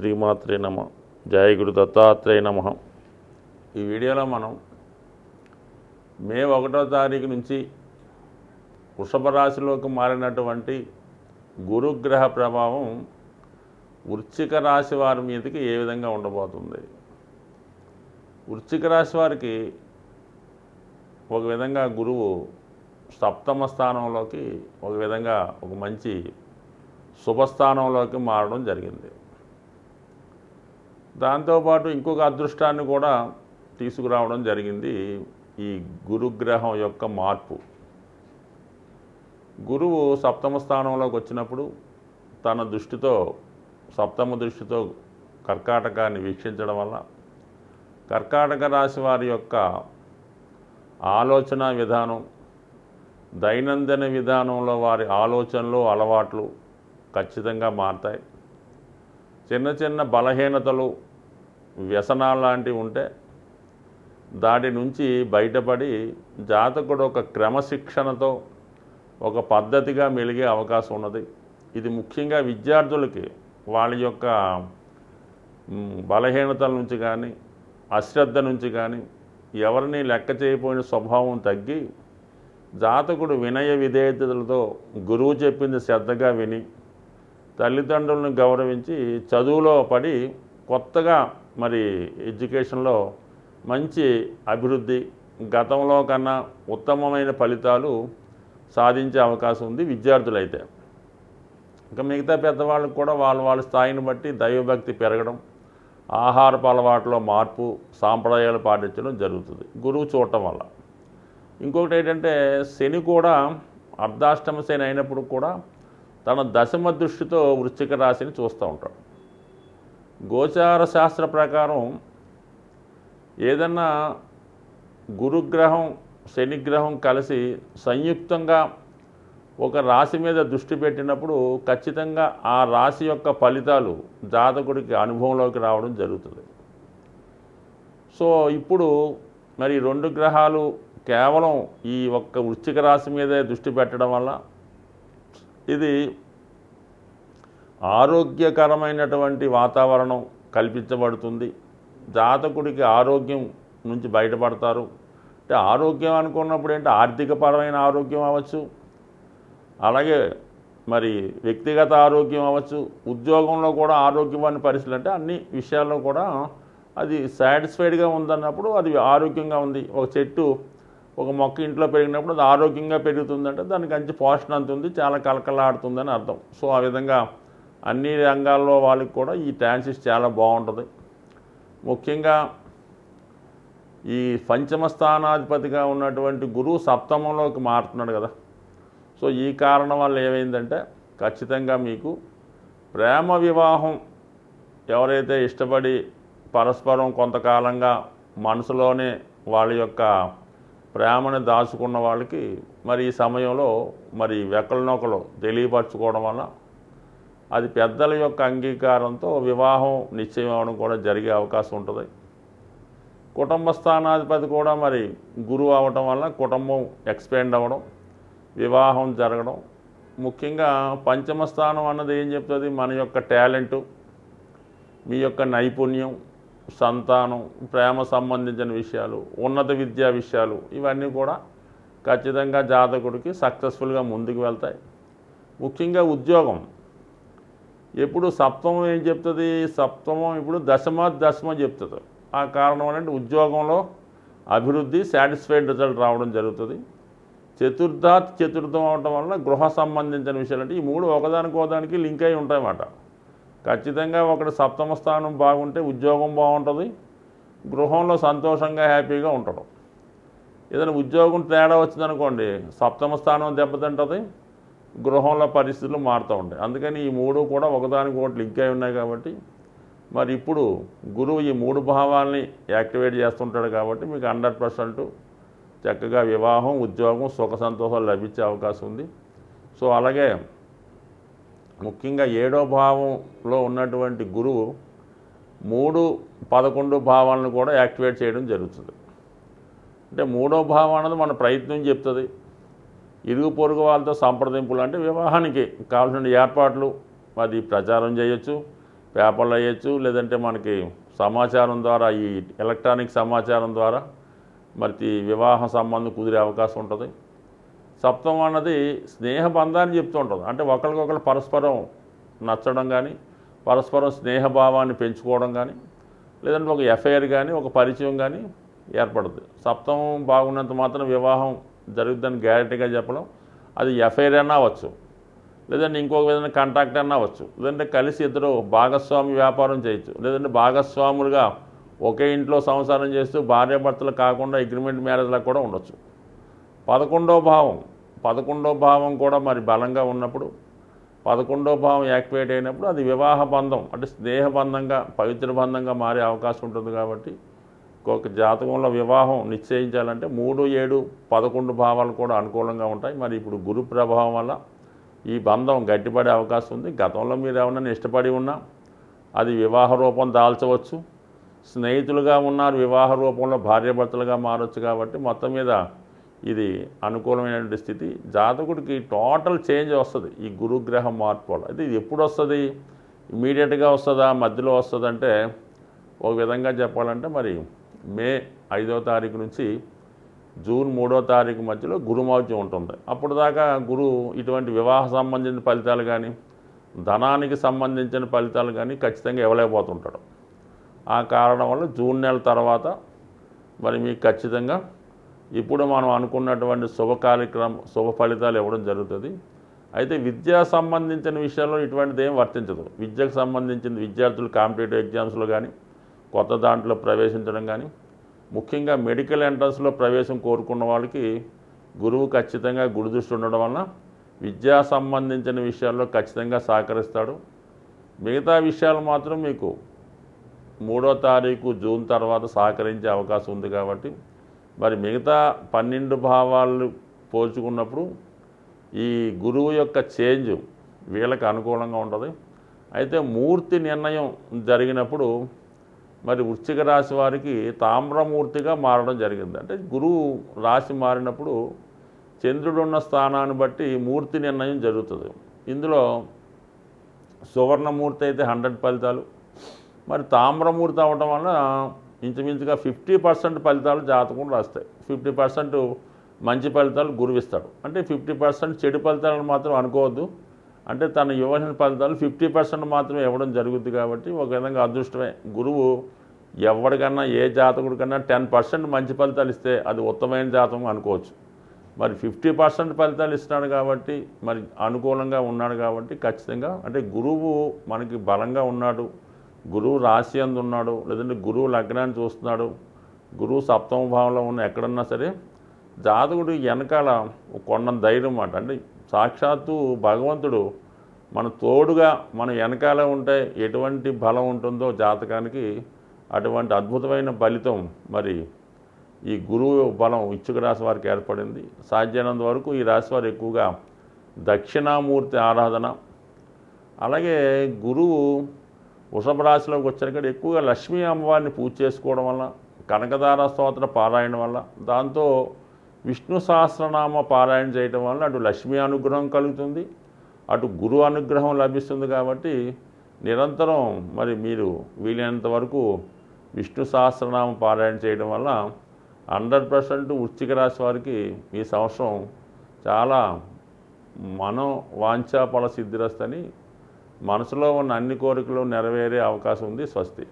శ్రీమాత్రే నమ. జయ గురు దత్తాత్రేయ నమ. ఈ వీడియోలో మనం మే 1వ తారీఖు నుంచి వృషభ రాశిలోకి మారినటువంటి గురుగ్రహ ప్రభావం వృశ్చిక రాశి వారి మీదకి ఏ విధంగా ఉండబోతుంది. వృశ్చిక రాశి వారికి ఒక విధంగా గురువు సప్తమ స్థానంలోకి ఒక విధంగా ఒక మంచి శుభస్థానంలోకి మారడం జరిగింది. దాంతోపాటు ఇంకొక అదృష్టాన్ని కూడా తీసుకురావడం జరిగింది ఈ గురుగ్రహం యొక్క మార్పు. గురువు సప్తమ స్థానంలోకి వచ్చినప్పుడు తన దృష్టితో సప్తమ దృష్టితో కర్కాటకాన్ని వీక్షించడం వల్ల కర్కాటక రాశి వారి యొక్క ఆలోచన విధానం, దైనందిన విధానంలో వారి ఆలోచనలు అలవాట్లు ఖచ్చితంగా మారతాయి. చిన్న చిన్న బలహీనతలు, వ్యసనాలు లాంటివి ఉంటే దాటి నుంచి బయటపడి జాతకుడు ఒక క్రమశిక్షణతో ఒక పద్ధతిగా మెలిగే అవకాశం ఉన్నది. ఇది ముఖ్యంగా విద్యార్థులకి వాళ్ళ యొక్క బలహీనతల నుంచి కానీ అశ్రద్ధ నుంచి కానీ ఎవరిని లెక్క చేయకపోయిన స్వభావం తగ్గి జాతకుడు వినయ విధేయతలతో గురువు చెప్పింది శ్రద్ధగా విని తల్లిదండ్రులను గౌరవించి చదువులో పడి కొత్తగా మరి ఎడ్యుకేషన్లో మంచి అభివృద్ధి, గతంలో కన్నా ఉత్తమమైన ఫలితాలు సాధించే అవకాశం ఉంది విద్యార్థులైతే. ఇంకా మిగతా పెద్దవాళ్ళకు కూడా వాళ్ళ స్థాయిని బట్టి దైవభక్తి పెరగడం, ఆహారపు అలవాట్లో మార్పు, సాంప్రదాయాలు పాటించడం జరుగుతుంది గురువు చూడటం వల్ల. ఇంకొకటి ఏంటంటే శని కూడా అర్ధాష్టమ శని అయినప్పుడు కూడా తన దశమ దృష్టితో వృశ్చిక రాశిని చూస్తూ ఉంటాడు. గోచార శాస్త్ర ప్రకారం ఏదన్నా గురుగ్రహం శనిగ్రహం కలిసి సంయుక్తంగా ఒక రాశి మీద దృష్టి పెట్టినప్పుడు ఖచ్చితంగా ఆ రాశి యొక్క ఫలితాలు జాతకుడికి అనుభవంలోకి రావడం జరుగుతుంది. సో ఇప్పుడు మరి రెండు గ్రహాలు కేవలం ఈ ఒక్క వృశ్చిక రాశి మీదే దృష్టి పెట్టడం వల్ల ఇది ఆరోగ్యకరమైనటువంటి వాతావరణం కల్పించబడుతుంది. జాతకుడికి ఆరోగ్యం నుంచి బయటపడతారు. అంటే ఆరోగ్యం అనుకున్నప్పుడు ఏంటి, ఆర్థికపరమైన ఆరోగ్యం అవ్వచ్చు, అలాగే మరి వ్యక్తిగత ఆరోగ్యం అవ్వచ్చు, ఉద్యోగంలో కూడా ఆరోగ్యమైన పరిస్థితులు, అంటే అన్ని విషయాల్లో కూడా అది సాటిస్ఫైడ్గా ఉందన్నప్పుడు అది ఆరోగ్యంగా ఉంది. ఒక చెట్టు ఒక మొక్క ఇంట్లో పెరిగినప్పుడు అది ఆరోగ్యంగా పెరుగుతుందంటే దానికి మంచి పోషణ అంత ఉంది, చాలా కలకలాడుతుందని అర్థం. సో ఆ విధంగా అన్ని రంగాల్లో వాళ్ళకి కూడా ఈ ట్రాన్సిస్ చాలా బాగుంటుంది. ముఖ్యంగా ఈ పంచమ స్థానాధిపతిగా ఉన్నటువంటి గురువు సప్తమంలోకి మారుతున్నాడు కదా. సో ఈ కారణం వల్ల ఏమైందంటే ఖచ్చితంగా మీకు ప్రేమ వివాహం ఎవరైతే ఇష్టపడి పరస్పరం కొంతకాలంగా మనసులోనే వాళ్ళ యొక్క ప్రేమను దాచుకున్న వాళ్ళకి మరి ఈ సమయంలో మరి ఒకరినొకరు తెలియపరచుకోవడం వల్ల అది పెద్దల యొక్క అంగీకారంతో వివాహం నిశ్చయం అవ్వడం కూడా జరిగే అవకాశం ఉంటుంది. కుటుంబ స్థానాధిపతి కూడా మరి గురువు అవ్వటం వల్ల కుటుంబం ఎక్స్పాండ్ అవ్వడం, వివాహం జరగడం. ముఖ్యంగా పంచమ స్థానం అన్నది ఏం చెప్తుంది, మన యొక్క టాలెంటు, మీ యొక్క నైపుణ్యం, సంతానం, ప్రేమ సంబంధించిన విషయాలు, ఉన్నత విద్యా విషయాలు, ఇవన్నీ కూడా ఖచ్చితంగా జాతకుడికి సక్సెస్ఫుల్గా ముందుకు వెళ్తాయి. ముఖ్యంగా ఉద్యోగం ఎప్పుడు సప్తమం ఏం చెప్తుంది, సప్తమం ఇప్పుడు దశమ చెప్తుంది. ఆ కారణం ఏంటంటే ఉద్యోగంలో అభివృద్ధి, సాటిస్ఫైడ్ రిజల్ట్ రావడం జరుగుతుంది. చతుర్థం అవడం వల్ల గృహ సంబంధించిన విషయాలు, అంటే ఈ మూడు ఒకదానికి లింక్ అయి ఉంటాయన్నమాట. ఖచ్చితంగా ఒకటి సప్తమ స్థానం బాగుంటే ఉద్యోగం బాగుంటుంది, గృహంలో సంతోషంగా హ్యాపీగా ఉండడం. ఏదైనా ఉద్యోగం తేడా వచ్చిందనుకోండి, సప్తమ స్థానం దెబ్బతింటుంది, గృహంలో పరిస్థితులు మారుతూ ఉంటాయి. అందుకని ఈ మూడు కూడా ఒకదానికొకటి లింక్ అయి ఉన్నాయి కాబట్టి మరి ఇప్పుడు గురువు ఈ మూడు భావాల్ని యాక్టివేట్ చేస్తుంటాడు కాబట్టి మీకు 100% చక్కగా వివాహం, ఉద్యోగం, సుఖ సంతోషాలు లభించే అవకాశం ఉంది. సో అలాగే ముఖ్యంగా 7వ భావంలో ఉన్నటువంటి గురువు 3, 11 భావాలను కూడా యాక్టివేట్ చేయడం జరుగుతుంది. అంటే 3వ భావం అన్నది మన ప్రయత్నం చెప్తుంది. ఇరుగు పొరుగు వాళ్ళతో సంప్రదింపులు, అంటే వివాహానికి కావాల్సిన ఏర్పాట్లు అది ప్రచారం చేయొచ్చు. పేపర్లు వేయచ్చు, లేదంటే మనకి సమాచారం ద్వారా ఈ ఎలక్ట్రానిక్ సమాచారం ద్వారా మరి వివాహ సంబంధం కుదిరే అవకాశం ఉంటుంది. సప్తమం అన్నది స్నేహ బంధాన్ని చెప్తూ ఉంటుంది. అంటే ఒకరికొకరు పరస్పరం నచ్చడం కానీ, పరస్పరం స్నేహభావాన్ని పెంచుకోవడం కానీ, లేదంటే ఒక ఎఫ్ఐఆర్ కానీ, ఒక పరిచయం కానీ ఏర్పడుతుంది. సప్తమం బాగున్నంత మాత్రం వివాహం జరుగుతుందని గ్యారెంటీగా చెప్పడం. అది ఎఫ్ఐఆర్ అన్నా అవ్వచ్చు, లేదంటే ఇంకొక విధంగా కాంట్రాక్ట్ అన్నా అవ్వచ్చు, లేదంటే కలిసి ఇద్దరు భాగస్వామి వ్యాపారం చేయొచ్చు, లేదంటే భాగస్వాములుగా ఒకే ఇంట్లో సంసారం చేస్తూ భార్యాభర్తలు కాకుండా అగ్రిమెంట్ మ్యారేజ్లా కూడా ఉండొచ్చు. 11వ భావం కూడా మరి బలంగా ఉన్నప్పుడు, 11వ భావం యాక్టివేట్ అయినప్పుడు అది వివాహ బంధం, అంటే స్నేహ బంధంగా, పవిత్ర బంధంగా మారే అవకాశం ఉంటుంది. కాబట్టి ఒక జాతకంలో వివాహం నిశ్చయించాలంటే 3, 7, 11 భావాలు కూడా అనుకూలంగా ఉంటాయి. మరి ఇప్పుడు గురు ప్రభావం వల్ల ఈ బంధం గట్టిపడే అవకాశం ఉంది. గతంలో మీరు ఎవరైనా ఇష్టపడి ఉన్నా అది వివాహ రూపం దాల్చవచ్చు. స్నేహితులుగా ఉన్నారు, వివాహ రూపంలో భార్యాభర్తలుగా మారవచ్చు. కాబట్టి మొత్తం మీద ఇది అనుకూలమైనటువంటి స్థితి. జాతకుడికి టోటల్ చేంజ్ వస్తుంది ఈ గురుగ్రహం మార్పు వల్ల. అయితే ఇది ఎప్పుడు వస్తుంది? ఇమీడియట్గా వస్తుందా, మధ్యలో వస్తుందంటే ఒక విధంగా చెప్పాలంటే మరి మే 5వ తారీఖు నుంచి జూన్ 3వ తారీఖు మధ్యలో గురుమౌర్యం ఉంటుంది. అప్పుడు దాకా గురువు ఇటువంటి వివాహ సంబంధించిన ఫలితాలు కానీ, ధనానికి సంబంధించిన ఫలితాలు కానీ ఖచ్చితంగా ఇవ్వలేకపోతుంటాడు. ఆ కారణం వల్ల జూన్ నెల తర్వాత మరి మీకు ఖచ్చితంగా ఇప్పుడు మనం అనుకున్నటువంటి శుభ ఫలితాలు ఇవ్వడం జరుగుతుంది. అయితే విద్యా సంబంధించిన విషయాల్లో ఇటువంటిది ఏం వర్తించదు. విద్యకు సంబంధించిన విద్యార్థులు కాంపిటేటివ్ ఎగ్జామ్స్లో కానీ, కొత్త దాంట్లో ప్రవేశించడం కానీ, ముఖ్యంగా మెడికల్ ఎంట్రన్స్లో ప్రవేశం కోరుకున్న వాళ్ళకి గురువు ఖచ్చితంగా గురుదృష్టి ఉండడం వలన విద్యా సంబంధించిన విషయాల్లో ఖచ్చితంగా సహకరిస్తాడు. మిగతా విషయాలు మాత్రం మీకు 3వ తారీఖు జూన్ తర్వాత సహకరించే అవకాశం ఉంది. కాబట్టి మరి మిగతా 12 భావాలు పోల్చుకున్నప్పుడు ఈ గురువు యొక్క చేంజ్ వీళ్ళకి అనుకూలంగా ఉంటుంది. అయితే మూర్తి నిర్ణయం జరిగినప్పుడు మరి వృశ్చిక రాశి వారికి తామ్రమూర్తిగా మారడం జరిగింది. అంటే గురువు రాశి మారినప్పుడు చంద్రుడు ఉన్న స్థానాన్ని బట్టి మూర్తి నిర్ణయం జరుగుతుంది. ఇందులో సువర్ణమూర్తి అయితే 100 ఫలితాలు, మరి తామ్రమూర్తి అవ్వడం వల్ల ఇంచుమించుగా 50% ఫలితాలు జాతకం రాస్తాయి. 50% మంచి ఫలితాలు గురువిస్తాడు. అంటే 50% చెడు ఫలితాలను మాత్రం అనుకోవద్దు. అంటే తను ఇవ్వాల్సిన ఫలితాలు 50% మాత్రమే ఇవ్వడం జరుగుతుంది. కాబట్టి ఒక విధంగా అదృష్టమే. గురువు ఎవరికన్నా, ఏ జాతకుడికన్నా 10% మంచి ఫలితాలు ఇస్తే అది ఉత్తమమైన జాతకం అనుకోవచ్చు. మరి 50% ఫలితాలు ఇస్తున్నాడు కాబట్టి, మరి అనుకూలంగా ఉన్నాడు కాబట్టి ఖచ్చితంగా, అంటే గురువు మనకి బలంగా ఉన్నాడు, గురువు రాశి యందు ఉన్నాడు, లేదంటే గురువు లగ్నాన్ని చూస్తున్నాడు, గురువు సప్తమ భావంలో ఉన్న ఎక్కడన్నా సరే జాతకుడు వెనకాల కొండంత ధైర్యం మాట. అంటే సాక్షాత్తు భగవంతుడు మన తోడుగా మన వెనకాల ఉంటే ఎటువంటి బలం ఉంటుందో జాతకానికి అటువంటి అద్భుతమైన ఫలితం మరి ఈ గురువు బలం వృశ్చిక రాశి వారికి ఏర్పడింది. సాధ్యమైనంత వరకు ఈ రాశి వారు ఎక్కువగా దక్షిణామూర్తి ఆరాధన, అలాగే గురువు వృషభ రాశిలోకి వచ్చాక ఎక్కువగా లక్ష్మీ అమ్మవారిని పూజ చేసుకోవడం వల్ల, కనకదార స్తోత్ర పారాయణ వల్ల, దాంతో విష్ణు సహస్రనామ పారాయణ చేయడం వల్ల అటు లక్ష్మీ అనుగ్రహం కలుగుతుంది, అటు గురు అనుగ్రహం లభిస్తుంది. కాబట్టి నిరంతరం మరి మీరు వీలైనంత వరకు విష్ణు సహస్రనామ పారాయణ చేయడం వల్ల 100% వృశ్చిక రాశి వారికి ఈ సంవత్సరం చాలా వాంఛా ఫల సిద్ధిరస్తని, మనసులో ఉన్న అన్ని కోరికలు నెరవేరే అవకాశం ఉంది. స్వస్తి.